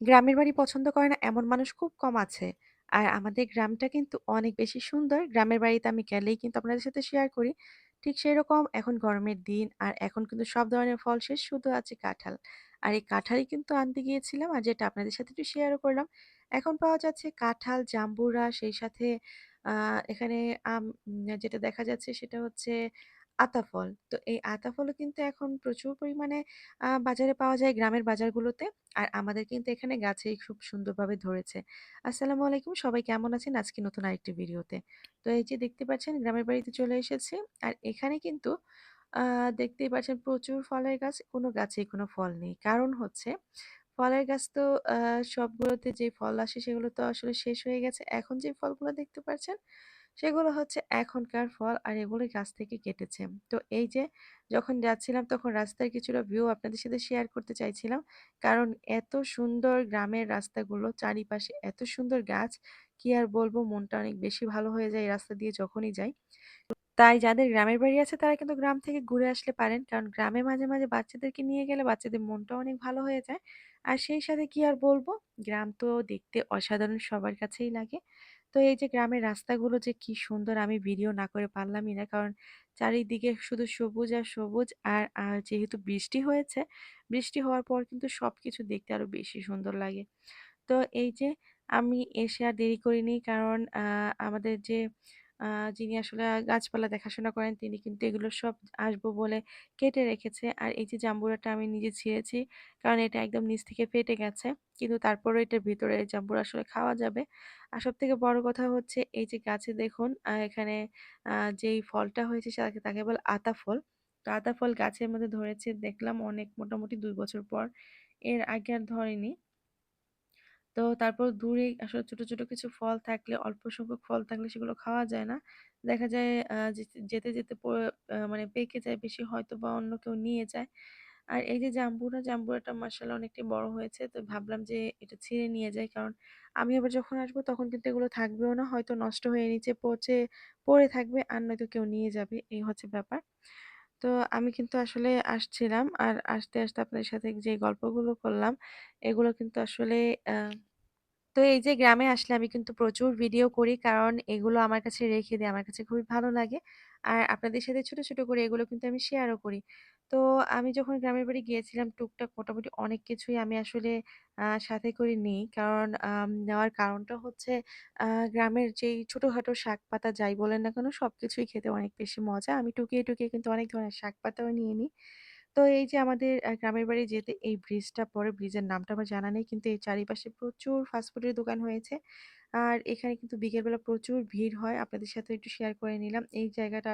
গ্রামের বাড়ি পছন্দ করে না এমন মানুষ খুব কম আছে। আর আমাদের গ্রামটা কিন্তু অনেক বেশি সুন্দর। গ্রামের বাড়িতে আমি গেলেই কিন্তু আপনাদের সাথে শেয়ার করি। ঠিক সেরকম এখন গরমের দিন আর এখন কিন্তু সব ধরনের ফল শেষ, শুধু আছে কাঁঠাল। আর এই কাঁঠালই কিন্তু আনতে গিয়েছিলাম আর যেটা আপনাদের সাথে একটু শেয়ারও করলাম। এখন পাওয়া যাচ্ছে কাঁঠাল, জাম্বুরা, সেই সাথে আ এখানে যেটা দেখা যাচ্ছে সেটা হচ্ছে আতা ফল। তো এই আতা ফলও কিন্তু এখন প্রচুর পরিমাণে বাজারে পাওয়া যায় গ্রামের বাজারগুলোতে। আর আমাদের কিন্তু এখানে গাছেই খুব সুন্দরভাবে ধরেছে। আসসালামু আলাইকুম, সবাই কেমন আছেন? আজকে নতুন আরেকটি ভিডিওতে। তো এই যে দেখতে পাচ্ছেন গ্রামের বাড়িতে চলে এসেছি। আর এখানে কিন্তু আ দেখতেই পাচ্ছেন প্রচুর ফলের গাছ, কোনো গাছেই কোনো ফল নেই। কারণ হচ্ছে ফলের গাছ তো আ সবগুলোতে যে ফল আসে সেগুলো তো আসলে শেষ হয়ে গেছে। এখন যে ফলগুলো দেখতে পাচ্ছেন সেগুলো হচ্ছে এখনকার ফল আর এগুলো গাছ থেকে কেটেছে। তো এই যে যখন যাচ্ছিলাম তখন রাস্তার কিছুটা ভিউ আপনাদের সাথে শেয়ার করতে চাইছিলাম। কারণ এত সুন্দর গ্রামের রাস্তাগুলো, চারিপাশে এত সুন্দর গাছ, কি আর বলবো, মনটা অনেক বেশি ভালো হয়ে যায় এই রাস্তা দিয়ে যখনই যাই। তাই যাদের গ্রামের বাড়ি আছে তারা কিন্তু গ্রাম থেকে ঘুরে আসলে পারেন। কারণ গ্রামে মাঝে, মাঝে বাচ্চাদেরকে নিয়ে গেলে বাচ্চাদের মনটাও অনেক ভালো হয়ে যায়। আর সেই সাথে কি আর বলবো, গ্রাম তো দেখতে অসাধারণ সবার কাছেই লাগে। তো এই যে গ্রামের রাস্তাগুলো যে কি সুন্দর, আমি ভিডিও না করে পারলামই না। কারণ চারিদিকে শুধু সবুজ আর সবুজ। আর যেহেতু বৃষ্টি হয়েছে, বৃষ্টি হওয়ার পর কিন্তু সবকিছু দেখতে আরো বেশি সুন্দর লাগে। তো এই যে আমি এসে আর দেরি করিনি, কারণ আমাদের যে আ যিনি আসলে গাছপালা দেখাশোনা করেন তিনি কিন্তু এগুলো সব আসবো বলে কেটে রেখেছে। আর এই যে জাম্বুরাটা আমি নিজে ছিঁড়েছি, কারণ এটা একদম নিচ থেকে ফেটে গেছে। কিন্তু তারপরেও এটার ভিতরে জাম্বুরা আসলে খাওয়া যাবে। আর সবথেকে বড় কথা হচ্ছে এই যে গাছে দেখুন এখানে আ যেই ফলটা হয়েছে তাকে বলে আতা ফল। তো আতা ফল গাছের মধ্যে ধরেছে দেখলাম অনেক, মোটামুটি ২ বছর পর। এর আগে আর ধরেনি। তো তারপর দূরে আসলে ছোট, ছোট কিছু ফল থাকলে, অল্প সংখ্যক ফল থাকলে সেগুলো খাওয়া যায় না। দেখা যায় যেতে, যেতে মানে পেকে যায় বেশি, হয়তোবা অন্য কেউ নিয়ে যায়। আর এই যে জাম্বুরাটা মাশাআল্লাহ অনেকটাই বড় হয়েছে। তো ভাবলাম যে এটা ছিঁড়ে নিয়ে যাই। কারণ আমি আবার যখন আসবো তখন কিন্তু এগুলো থাকবেও না। হয়তো নষ্ট হয়ে নিচে পড়ে থাকবে আর নয়তো কেউ নিয়ে যাবে। এই হচ্ছে ব্যাপার। তো আমি কিন্তু আসলে আসছিলাম। আর আসতে, আসতে আপনাদের সাথে যে গল্পগুলো করলাম এগুলো কিন্তু আসলে আ তো এই যে গ্রামে আসলে আমি কিন্তু প্রচুর ভিডিও করি, কারণ এগুলো আমার কাছে রেখে দেই। আমার কাছে খুবই ভালো লাগে। আর আপনাদের সাথে ছোট, ছোট করে এগুলো কিন্তু আমি শেয়ারও করি। তো আমি যখন গ্রামের বাড়ি গিয়েছিলাম টুকটাক মোটামুটি অনেক কিছুই আমি আসলে সাথে করে নিই। কারণ নেওয়ার কারণটা হচ্ছে আ গ্রামের যেই ছোটখাটো শাক-পাতা যাই বলেন না কেন সবকিছুই খেতে অনেক বেশি মজা। আমি টুকিয়ে, টুকিয়ে কিন্তু অনেক ধরনের শাক-পাতাও নিয়ে নিই। তো এই যে আমাদের গ্রামের বাড়ি যেতে এই ব্রিজটা পড়ে, ব্রিজের নামটা আমার জানা নেই। কিন্তু এই চারিপাশে প্রচুর ফাস্টফুডের দোকান হয়েছে। আর এখানে কিন্তু বিকেলবেলা প্রচুর ভিড় হয়। আপনাদের সাথেও একটু শেয়ার করে নিলাম। এই জায়গাটা